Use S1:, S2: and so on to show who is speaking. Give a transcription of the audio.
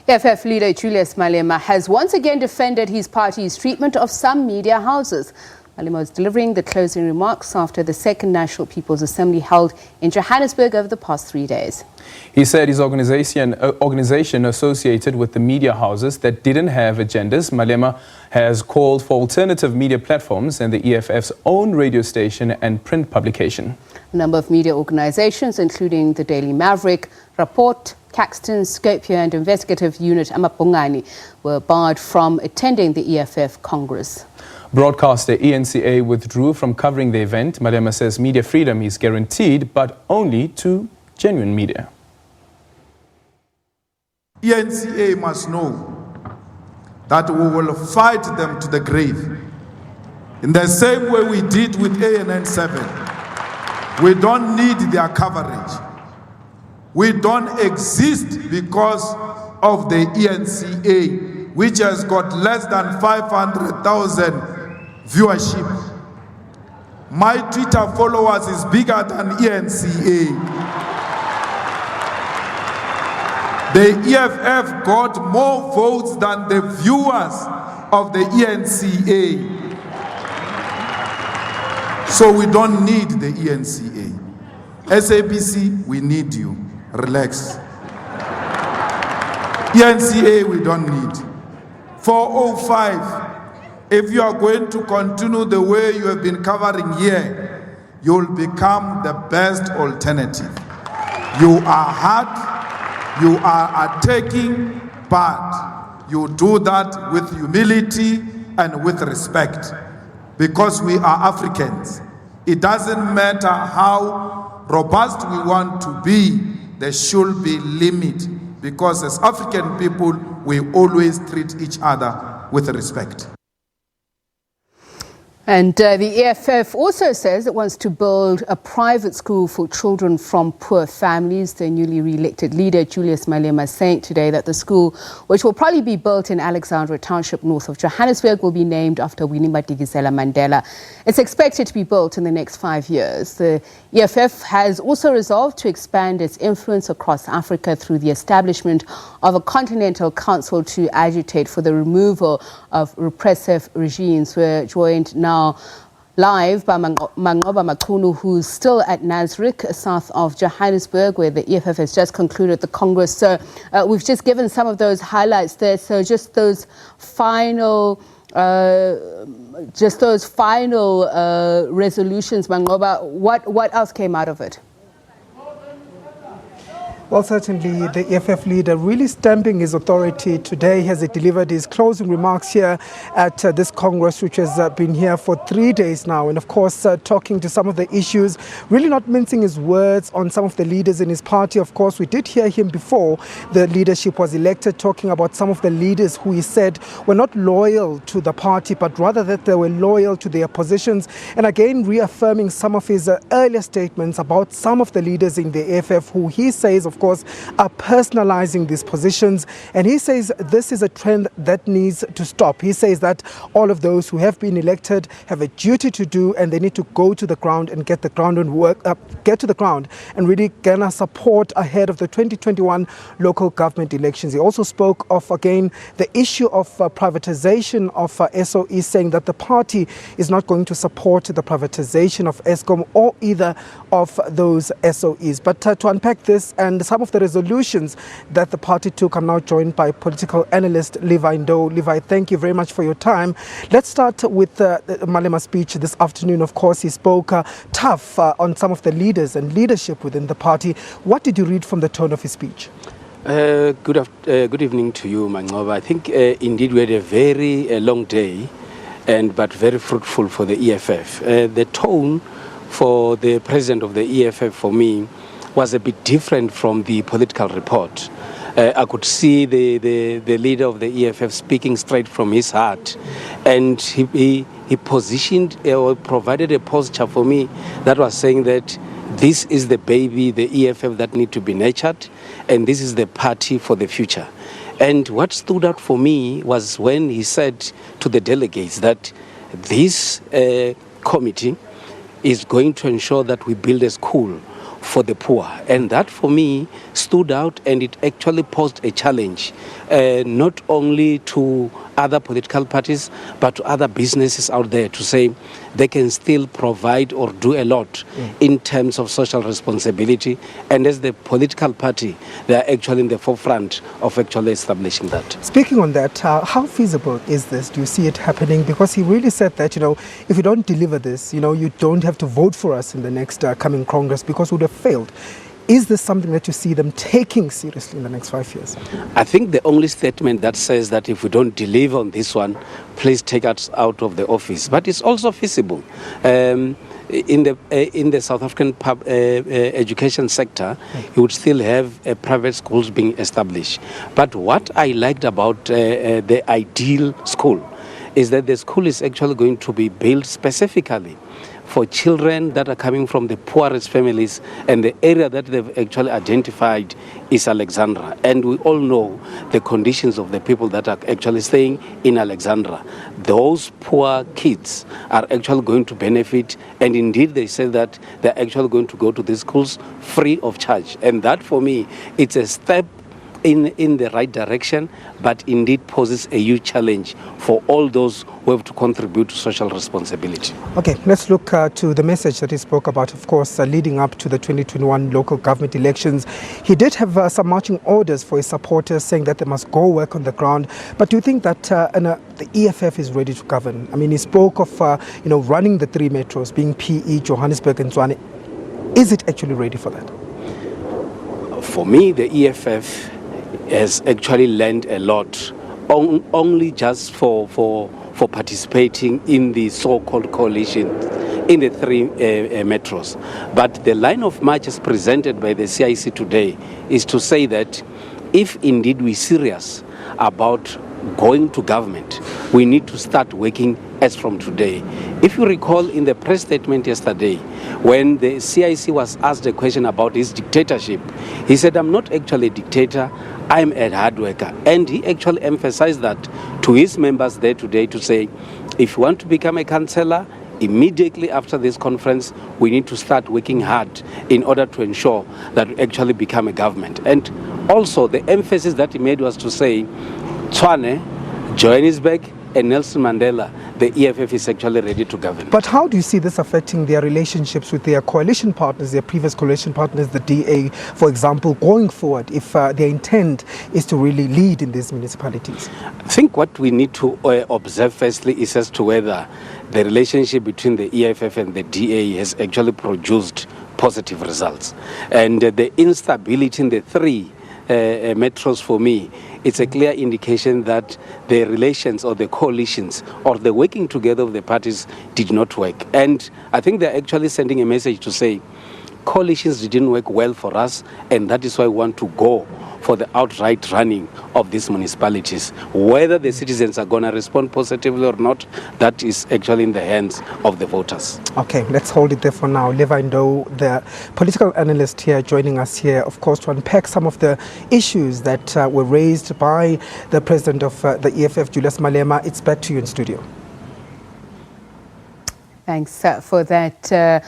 S1: EFF leader Julius Malema has once again defended his party's treatment of some media houses. Malema was delivering the closing remarks after the second National People's Assembly held in Johannesburg over the past 3 days.
S2: He said his organization associated with the media houses that didn't have agendas. Malema has called for alternative media platforms and the EFF's own radio station and print publication.
S1: A number of media organizations, including the Daily Maverick, Report, Caxton, Skopje and Investigative Unit Amapungani, were barred from attending the EFF Congress.
S2: Broadcaster ENCA withdrew from covering the event. Malema says media freedom is guaranteed, but only to genuine media.
S3: ENCA must know that we will fight them to the grave. In the same way we did with ANN7. We don't need their coverage. We don't exist because of the ENCA, which has got less than 500,000 viewership. My Twitter followers is bigger than ENCA. The EFF got more votes than the viewers of the ENCA. So we don't need the ENCA. SABC, we need you. Relax. ENCA, we don't need. 405, if you are going to continue the way you have been covering here, you will become the best alternative. You are hard, you are attacking, but you do that with humility and with respect. Because we are Africans. It doesn't matter how robust we want to be, there should be limit. Because as African people, we always treat each other with respect.
S1: And the EFF also says it wants to build a private school for children from poor families. The newly re-elected leader, Julius Malema, saying today that the school, which will probably be built in Alexandra township north of Johannesburg, will be named after Winnie Madikizela-Mandela. It's expected to be built in the next 5 years. The EFF has also resolved to expand its influence across Africa through the establishment of a continental council to agitate for the removal of repressive regimes. We're joined now live by Manqoba Mchunu, who's still at Nasrec South of Johannesburg, where the EFF has just concluded the Congress. So we've just given some of those highlights there. So just those final resolutions, Manqoba, what else came out of it?
S4: Well, certainly the EFF leader really stamping his authority today as he delivered his closing remarks here at this Congress, which has been here for 3 days now. And of course, talking to some of the issues, really not mincing his words on some of the leaders in his party. Of course, we did hear him before the leadership was elected, talking about some of the leaders who he said were not loyal to the party, but rather that they were loyal to their positions. And again, reaffirming some of his earlier statements about some of the leaders in the EFF who he says, of course, are personalizing these positions. And he says this is a trend that needs to stop. He says that all of those who have been elected have a duty to do, and they need to go to the ground and get to the ground and really garner support ahead of the 2021 local government elections. He also spoke of, again, the issue of privatization of SOE, saying that the party is not going to support the privatization of Eskom or either of those SOEs. But to unpack this and some of the resolutions that the party took, I'm now joined by political analyst Levi Ndo. Levi, thank you very much for your time. Let's start with Malema's speech this afternoon. Of course, he spoke tough on some of the leaders and leadership within the party. What did you read from the tone of his speech?
S5: Good evening to you, Manqoba. I think indeed we had a very long day, but very fruitful for the EFF. The tone for the president of the EFF, for me, was a bit different from the political report. I could see the leader of the EFF speaking straight from his heart, and he positioned or provided a posture for me that was saying that this is the baby, the EFF, that need to be nurtured, and this is the party for the future. And what stood out for me was when he said to the delegates that this committee is going to ensure that we build a school for the poor. And that for me stood out, and it actually posed a challenge not only to other political parties but to other businesses out there, to say they can still provide or do a lot in terms of social responsibility, and as the political party they are actually in the forefront of actually establishing that.
S4: Speaking on that, how feasible is this? Do you see it happening? Because he really said that, if you don't deliver this, you don't have to vote for us in the next coming Congress because we would have failed. Is this something that you see them taking seriously in the next 5 years?
S5: I think the only statement that says that if we don't deliver on this one, please take us out of the office. But it's also feasible. In the South African education sector, you would still have private schools being established. But what I liked about the ideal school is that the school is actually going to be built specifically for children that are coming from the poorest families, and the area that they've actually identified is Alexandra. And we all know the conditions of the people that are actually staying in Alexandra. Those poor kids are actually going to benefit, and indeed they say that they're actually going to go to these schools free of charge. And that for me, it's a step in the right direction, but indeed poses a huge challenge for all those who have to contribute to social responsibility.
S4: Okay, let's look to the message that he spoke about, of course, leading up to the 2021 local government elections. He did have some marching orders for his supporters, saying that they must go work on the ground. But do you think that the EFF is ready to govern? I mean, he spoke of running the 3 metros, being PE, Johannesburg and Tshwane. Is it actually ready for that?
S5: For me, the EFF has actually learned a lot, only just for participating in the so-called coalition in the 3 metros. But the line of march as presented by the CIC today is to say that if indeed we're serious about going to government, we need to start working as from today. If you recall in the press statement yesterday, when the CIC was asked a question about his dictatorship, he said, I'm not actually a dictator, I'm a hard worker. And he actually emphasized that to his members there today to say, if you want to become a councillor, immediately after this conference, we need to start working hard in order to ensure that we actually become a government. And also the emphasis that he made was to say, Tshwane, Johannesburg and Nelson Mandela, the EFF is actually ready to govern.
S4: But how do you see this affecting their relationships with their coalition partners, their previous coalition partners, the DA, for example, going forward, if their intent is to really lead in these municipalities?
S5: I think what we need to observe firstly is as to whether the relationship between the EFF and the DA has actually produced positive results. And the instability in the 3 metros, for me, it's a clear indication that the relations or the coalitions or the working together of the parties did not work. And I think they're actually sending a message to say coalitions didn't work well for us, and that is why we want to go for the outright running of these municipalities. Whether the citizens are going to respond positively or not, that is actually in the hands of the voters.
S4: Okay, let's hold it there for now. Levi Ndo, the political analyst here, joining us here, of course, to unpack some of the issues that were raised by the president of the EFF, Julius Malema. It's back to you in studio.
S1: Thanks for that.